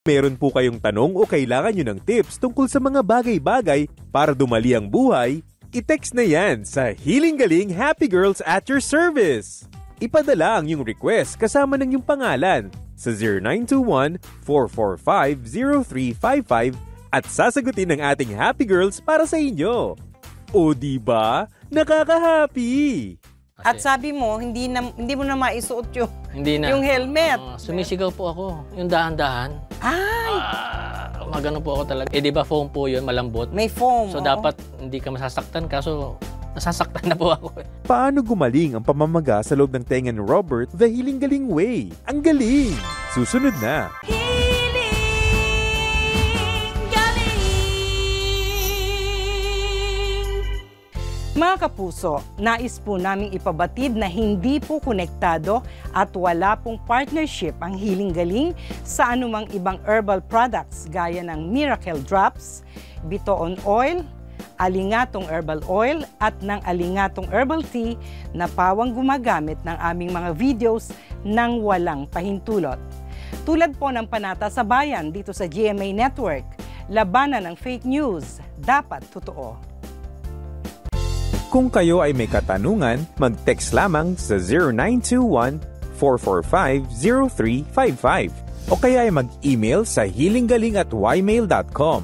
Meron po kayong tanong o kailangan nyo ng tips tungkol sa mga bagay-bagay para dumali ang buhay, i-text na yan sa Hiling Galing Happy Girls at your service. Ipadala ang iyong request kasama ng iyong pangalan sa 0921-445-0355 at sasagutin ng ating Happy Girls para sa inyo. O diba? Nakaka-happy! At sabi mo, hindi mo na maisuot yung helmet. Sumisigaw po ako. Yung dahan-dahan. Ay! Magano po ako talaga. Di ba foam po yun, malambot? May foam. So dapat hindi ka masasaktan, kaso nasasaktan na po ako. Paano gumaling ang pamamaga sa loob ng tenga ni Robert the Hiling Galing way? Ang galing! Susunod na! Mga kapuso, nais po naming ipabatid na hindi po konektado at wala pong partnership ang Hiling Galing sa anumang ibang herbal products gaya ng Miracle Drops, Bitoon Oil, Alingatong Herbal Oil at ng Alingatong Herbal Tea na pawang gumagamit ng aming mga videos ng walang pahintulot. Tulad po ng Panata sa Bayan dito sa GMA Network, labanan ng fake news, dapat totoo. Kung kayo ay may katanungan, mag-text lamang sa 0921-445-0355 o kaya ay mag-email sa healinggaling@ymail.com.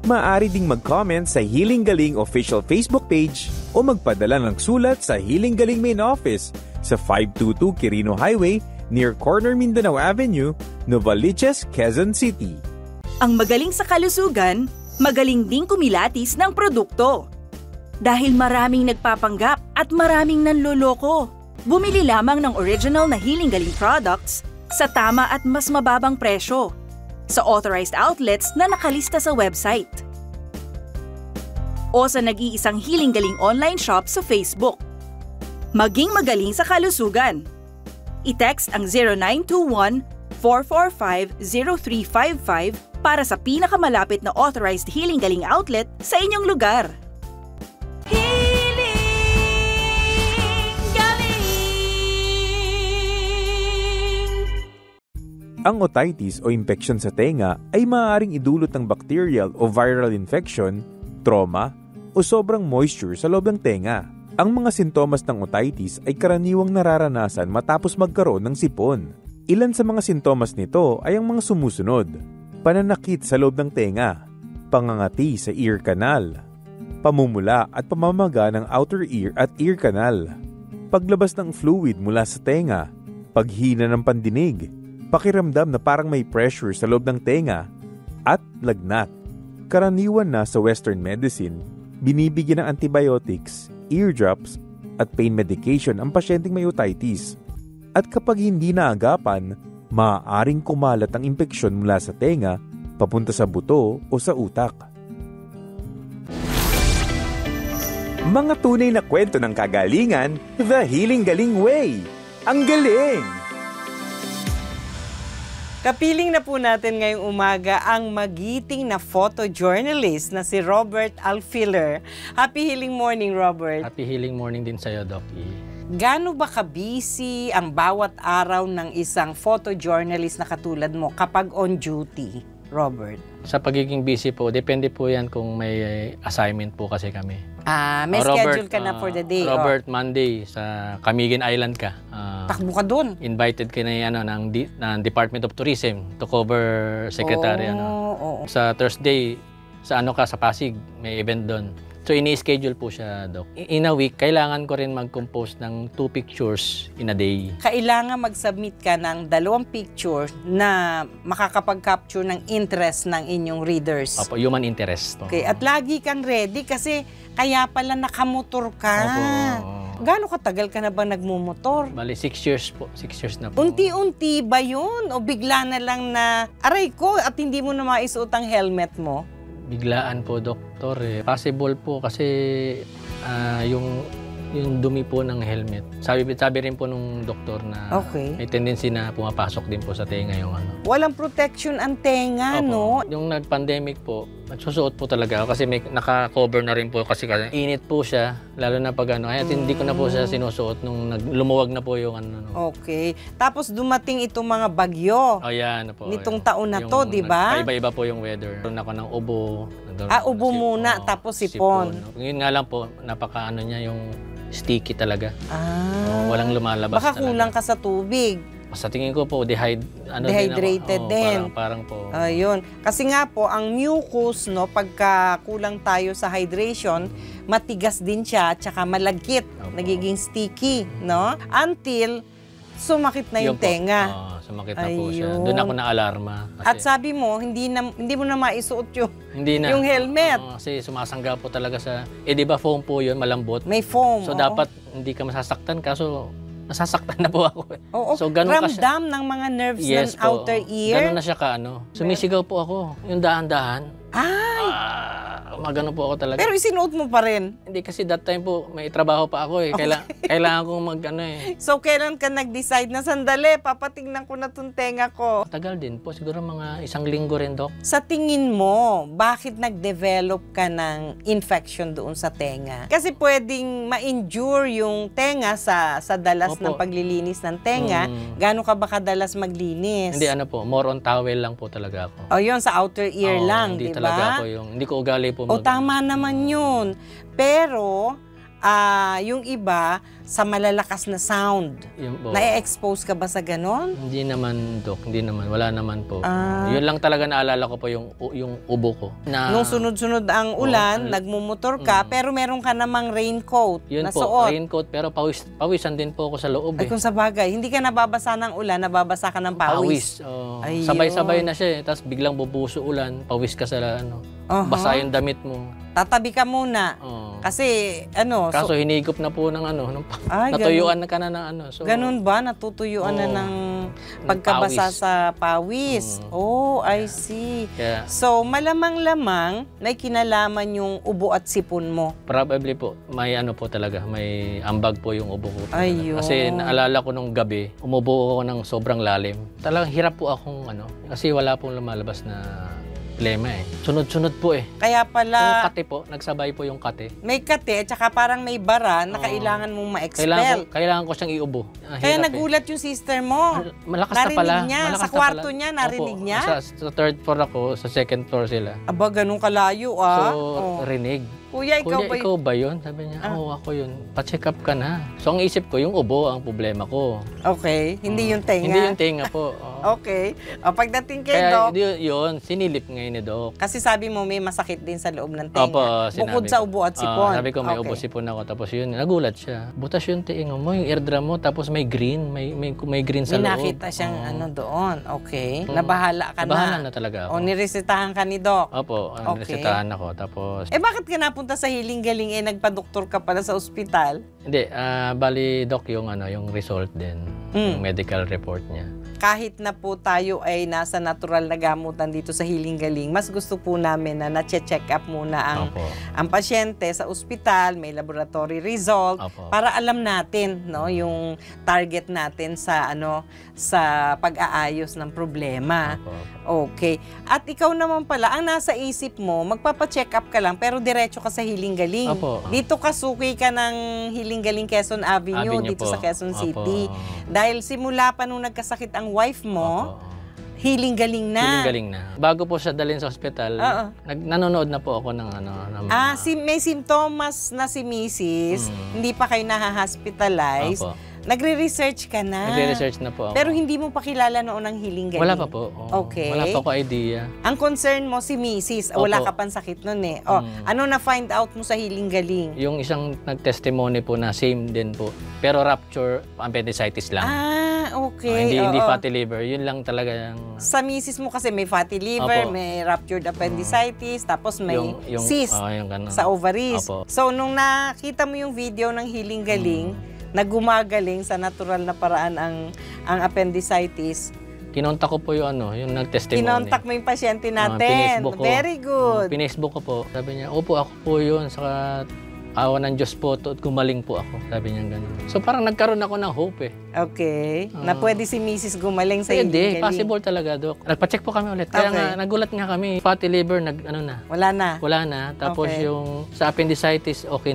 Maaari ding mag-comment sa Hiling Galing official Facebook page o magpadala ng sulat sa Hiling Galing Main Office sa 522 Quirino Highway near Corner Mindanao Avenue, Novaliches, Quezon City. Ang magaling sa kalusugan, magaling ding kumilatis ng produkto. Dahil maraming nagpapanggap at maraming nanloloko. Bumili lamang ng original na Hiling Galing products sa tama at mas mababang presyo sa authorized outlets na nakalista sa website o sa nag-iisang Hiling Galing online shop sa Facebook. Maging magaling sa kalusugan. I-text ang 0921-445-0355 para sa pinakamalapit na authorized Hiling Galing outlet sa inyong lugar. Ang otitis o impeksyon sa tenga ay maaaring idulot ng bacterial o viral infection, trauma, o sobrang moisture sa loob ng tenga. Ang mga sintomas ng otitis ay karaniwang nararanasan matapos magkaroon ng sipon. Ilan sa mga sintomas nito ay ang mga sumusunod: pananakit sa loob ng tenga, pangangati sa ear canal, pamumula at pamamaga ng outer ear at ear canal, paglabas ng fluid mula sa tenga, paghina ng pandinig, pakiramdam na parang may pressure sa loob ng tenga, at lagnat. Karaniwan na sa Western medicine, binibigyan ng antibiotics, eardrops, at pain medication ang pasyenteng may otitis. At kapag hindi naagapan, maaaring kumalat ang impeksyon mula sa tenga, papunta sa buto o sa utak. Mga tunay na kwento ng kagalingan, The Hiling Galing Way. Ang galing! Kapiling na po natin ngayong umaga ang magiting na photojournalist na si Robert Alfiler. Happy healing morning, Robert. Happy healing morning din sa'yo, Doc E. Gaano ba ka-busy ang bawat araw ng isang photojournalist na katulad mo kapag on duty, Robert? Sa pagiging busy po, depende po yan kung may assignment po kasi kami. May schedule ka na for the day. Robert, Monday, sa Camiguin Island ka. Takbo ka doon. Invited ka na ng Department of Tourism to cover secretary. Sa Thursday, sa sa Pasig, may event doon. So, ini-schedule po siya, Doc. In a week, kailangan ko rin mag-compose ng 2 pictures in a day. Kailangan mag-submit ka ng 2 picture na makakapag-capture ng interest ng inyong readers. Opo, human interest. Okay, at lagi kang ready kasi kaya pala nakamotor ka. Opo. Gaano katagal ka na ba nagmumotor? Bali, 6 years po. 6 years na po. Unti-unti ba yun? O bigla na lang na, aray ko, at hindi mo na maisuot ang helmet mo? Biglaan po, Doktor. Possible po kasi yung dumi po ng helmet. Sabi rin po nung doktor na may tendency na pumapasok din po sa tenga yung Walang protection ang tenga, Opo. no? Yung nag-pandemic po, Magsusuot po talaga ako kasi may naka-cover na rin po kasi init po siya, lalo na pag ano. Kaya hindi ko na po siya sinusuot nung lumuwag na po yung ano. Okay. Tapos dumating itong mga bagyo. Oh, yan po. Nitong taon na to, di ba? Iba-iba po yung weather. Nagkaroon ako ng ubo. Ubo muna, tapos sipon. Yun nga lang po, napaka-ano niya yung sticky talaga. Walang lumalabas Baka kulang ka sa tubig. Sa tingin ko po, dehydrated din. Parang po. Ayun. Kasi nga po, ang mucus, no, pagka kulang tayo sa hydration, matigas din siya, tsaka malagkit. Nagiging sticky, no? Until sumakit na yung tenga. Sumakit na po siya. Doon ako na-alarma. At sabi mo, hindi mo na maisuot yung helmet. Kasi sumasangga po talaga sa... di ba foam po yun, malambot? May foam. So dapat hindi ka masasaktan, kaso nasasaktan na po ako. Oo. So, ramdam ng mga nerves ng outer ear. Ganun na siya Sumisigaw po ako. Yung dahan-dahan. Magano po ako talaga. Pero isinuot mo pa rin? Hindi kasi that time po, may trabaho pa ako eh. Kailangan kong mag-ano eh. So, kailan ka nag-decide na sandali, papatingnan ko na itong tenga ko? Tagal din po. Siguro mga 1 linggo rin, Doc. Sa tingin mo, bakit nag-develop ka ng infection doon sa tenga? Kasi pwedeng ma-injure yung tenga sa dalas ng paglilinis ng tenga. Gano'n ka ba kadalas maglinis? Hindi, more on towel lang po talaga ako. Yun, sa outer ear lang, di ba? Hindi talaga ako hindi ko ugali po. Tama naman yun. Pero, yung iba, sa malalakas na sound. Na-expose ka ba sa ganon? Hindi naman, Doc. Hindi naman. Wala naman po. Yun lang talaga naalala ko po yung ubo ko. Nung sunod-sunod ang ulan, nagmumotor ka, pero meron ka namang raincoat yun na po, suot. raincoat, pero pawisan din po ako sa loob. Ay, kung sa bagay, hindi ka nababasa ng ulan, nababasa ka ng pawis. Sabay-sabay na siya eh. Tapos biglang bubuso ulan, pawis ka sa basa yung damit mo. Tatabi ka muna. Kasi, kaso hinigop na po ng natuyuan na ka na ng So, ganun ba? Natutuyuan na ng pagkabasa sa pawis. I see. Yeah. So, malamang-lamang may kinalaman yung ubo at sipon mo. Probably po. May po talaga. May ambag po yung ubo ko. Ayun. Kasi naalala ko nung gabi, umubo ako ng sobrang lalim. Talagang hirap po akong kasi wala pong lumalabas na problema eh. Sunod-sunod po eh. Kaya pala... Yung kate po, nagsabay po yung kate. May kate, tsaka parang may bara na kailangan mong ma-expel. Kailangan ko siyang iubo. Kaya nagulat yung sister mo. Malakas na pala. Narinig niya. Sa kwarto niya, narinig niya? Sa third floor ako, sa second floor sila. Aba, ganun kalayo So, rinig. Kuya, ikaw ba yun? Sabi niya, ako yun. Pa-check up ka na. So, ang isip ko, yung ubo ang problema ko. Okay. Hindi yung tenga. Hindi yung tenga po. Okay. Pagdating kay Doc. Kaya yun, sinilip ngayon ni Doc. Kasi sabi mo, may masakit din sa loob ng tenga. Opo, sinabi. Bukod sa ubo at sipon. Sabi ko, may ubo sipon ako. Tapos yun, nagulat siya. Butas yung tenga mo, yung eardrum mo, tapos may green. May green sa loob. Nakita siyang doon. Okay. Nabahala ka na. Nabahala na talaga ako. Niresetahan ka ni Doc. Opo, niresetahan ako. Tapos... bakit ka napunta sa Hiling Galing nagpa-doktor ka pala sa ospital? Hindi, bali Doc yung yung result din. Yung medical report niya. Kahit na po tayo ay nasa natural na gamutan dito sa Hiling Galing, mas gusto po namin na na-check up muna ang pasyente sa ospital, may laboratory result, para alam natin yung target natin sa sa pag-aayos ng problema. Okay. At ikaw naman pala, ang nasa isip mo, magpapa-check up ka lang pero diretso ka sa Hiling Galing. Dito ka suki ka ng Hiling Galing Quezon Avenue dito sa Quezon City. Dahil simula pa nung nagkasakit ang wife mo, Hiling Galing na. Hiling Galing na. Bago po siya dalhin sa ospital, nanonood na po ako ng may simptomas na si Mrs. Hindi pa kayo nahahospitalize. Nagre-research ka na. Nagre-research na po ako. Pero hindi mo pa kilala noon ang Hiling Galing. Wala pa po. Okay. Wala pa ko idea. Ang concern mo si Mrs. Wala ka pang sakit noon eh. Ano na-find out mo sa Hiling Galing? Yung isang nag-testimony po na same din po. Pero rupture appendicitis lang. Okay. Hindi fatty liver. Yun lang talaga yung... Sa Mrs. mo kasi may fatty liver, may ruptured appendicitis, tapos may cyst sa ovaries. So, nung nakita mo yung video ng Hiling Galing, na gumagaling sa natural na paraan ang appendicitis. Kinontak ko po yung nag-testimony. Kinontak mo yung pasyente natin. Very good. Pinesbook ko po. Sabi niya, opo, ako po yun. Saka Awa ng Diyos po to, gumaling po ako. Sabi niya gano'n. So parang nagkaroon ako ng hope eh. Okay. Na pwede si Mrs. gumaling sa Hindi, possible talaga, Dok. Nagpa-check po kami ulit. Kaya nga, nagulat nga kami. Fatty liver, Wala na. Wala na. Tapos yung sa appendicitis, okay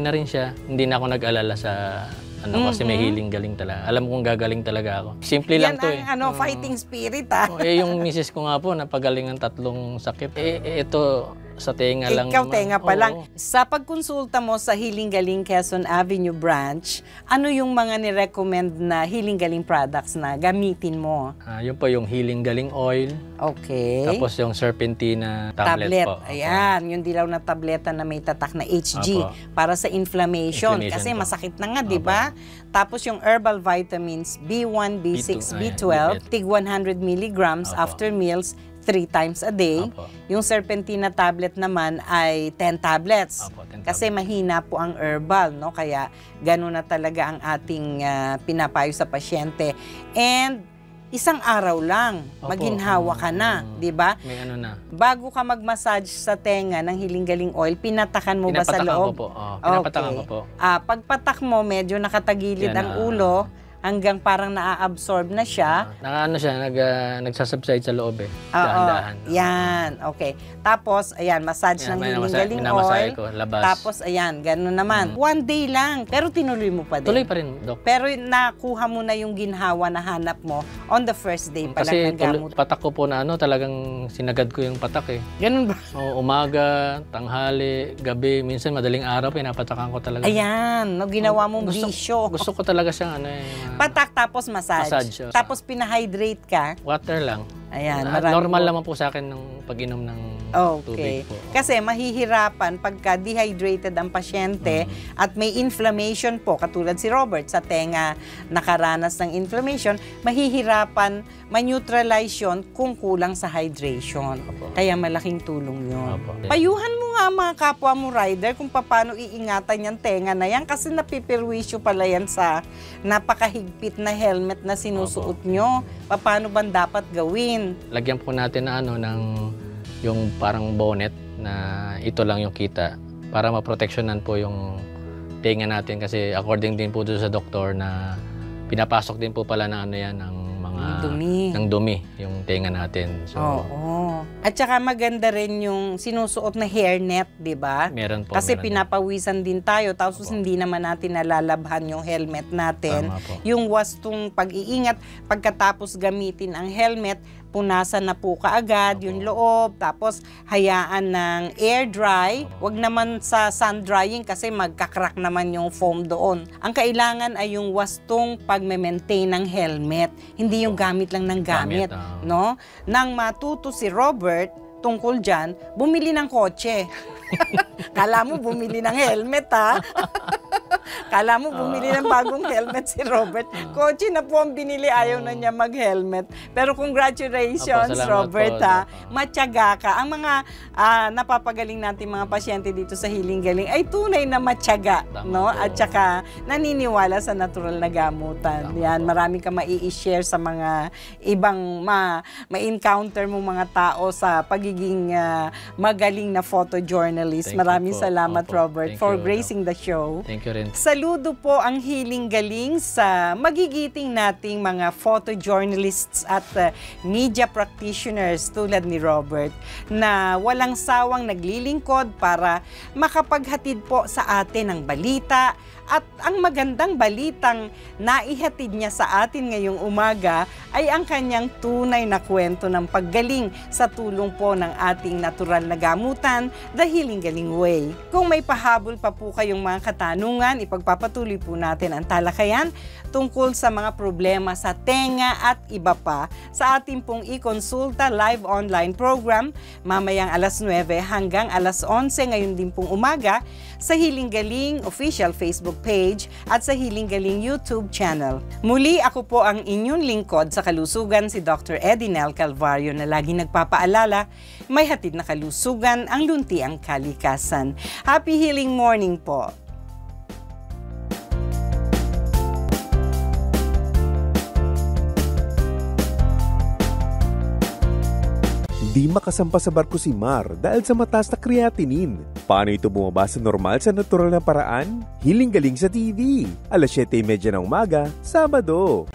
na rin siya. Hindi na ako nag-alala sa kasi may healing galing talaga. Alam kong gagaling talaga ako. Simple lang to eh. Yan ang fighting spirit yung misis ko nga po, napagaling ng 3 sakit. Ito, sa tenga lang. Ikaw tenga pa lang. Sa pagkonsulta mo sa Healing Galing Quezon Avenue branch, ano yung mga ni-recommend na Healing Galing products na gamitin mo? Yun po yung Healing Galing Oil. Okay. Tapos yung Serpentina tablet po. Ayan, yung dilaw na tableta na may tatak na HG para sa inflammation. Kasi masakit na nga, di ba? Tapos yung herbal vitamins B1, B6, B12, tig 100 milligrams after meals, 3 times a day. Yung Serpentina tablet naman ay 10 tablets. 10 kasi mahina po ang herbal, no? Kaya gano'n na talaga ang ating pinapayo sa pasyente. And isang araw lang, maginhawa ka na, di ba? May na. Bago ka mag-massage sa tenga ng Healing Galing Oil, pinatakan mo ba sa loob? Pinapatakan ko po. Pagpatak mo, medyo nakatagilid ang ulo, hanggang parang naa-absorb na siya. Nagsasubside sa loob eh. Dahan-dahan. Yan, okay. Tapos, ayan, massage ng Healing Galing Oil. Ko, labas. Tapos, ayan, gano'n naman. 1 day lang, pero tinuloy mo pa din. Tuloy pa rin, Dok. Pero nakuha mo na yung ginhawa na hanap mo on the first day pa lang nagamot. Kasi patak ko po na talagang sinagad ko yung patak eh. Ganun ba? Umaga, tanghali, gabi, minsan madaling araw, pinapatakan ko talaga. Ayan, ginawa mong bisyo. Gusto ko talaga siyang patak tapos massage. Tapos pinahydrate ka. Water lang. Ayan, normal naman po sa akin ng pag-inom ng tubig po. Kasi mahihirapan pagka dehydrated ang pasyente at may inflammation po, katulad si Robert sa tenga nakaranas ng inflammation, mahihirapan ma-neutralize yun kung kulang sa hydration. Kaya malaking tulong yun. Payuhan mo nga mga kapwa mo rider kung paano iingatan yung tenga na yan kasi napipirwisyo pala yan sa napakahigpit na helmet na sinusuot nyo. Paano ba dapat gawin? Lagyan po natin na ng yung parang bonnet na ito lang yung kita para maproteksyonan po yung tenga natin kasi according din po doon sa doktor na pinapasok din po pala na ng mga dumi yung tenga natin. So, At saka maganda rin yung sinusuot na hairnet, di ba? Meron po. Kasi pinapawisan din tayo, tapos hindi naman natin nalalabhan yung helmet natin. Yung wastong pag-iingat, pagkatapos gamitin ang helmet, punasan na po kaagad yung loob, tapos hayaan ng air dry. Wag naman sa sun drying kasi magkakrak naman yung foam doon. Ang kailangan ay yung wastong pag-maintain ng helmet, hindi yung gamit lang ng gamit, no? Nang matuto si Robert tungkol dyan, bumili ng kotse. Kala mo bumili ng helmet, ha? Kala mo bumili ng bagong helmet si Robert. Kotse na po ang binili, ayaw na niya mag-helmet. Pero congratulations, Robert, ha? Matyaga ka. Ang mga napapagaling natin mga pasyente dito sa Healing Galing ay tunay na matyaga, no? At saka naniniwala sa natural na gamutan. Yan, marami ka mai-share sa mga ibang ma-encounter mo mga tao sa pagiging magaling na photojournalist. Maraming salamat, Robert, for gracing the show. Thank you rin. Saludo po ang Healing Galing sa magigiting nating mga photojournalists at media practitioners tulad ni Robert na walang sawang naglilingkod para makapaghatid po sa atin ng balita. At ang magandang balitang naihatid niya sa atin ngayong umaga ay ang kanyang tunay na kwento ng paggaling sa tulong po ng ating natural na gamutan, The Healing Galing Way. Kung may pahabol pa po kayong mga katanungan, ipagpapatuloy po natin ang talakayan tungkol sa mga problema sa tenga at iba pa sa ating pong i-consulta live online program mamayang alas 9 hanggang alas 11 ngayon din pong umaga sa Healing Galing official Facebook page at sa Healing Galing YouTube channel. Muli ako po ang inyong lingkod sa kalusugan, si Dr. Edinel Calvario na laging nagpapaalala, may hatid na kalusugan ang luntiang kalikasan. Happy healing morning po! Hindi makasampa sa barko si Mar dahil sa mataas na creatinine. Paano ito bumaba sa normal sa natural na paraan? Hiling galing sa TV. 7:30 ng umaga, Sabado.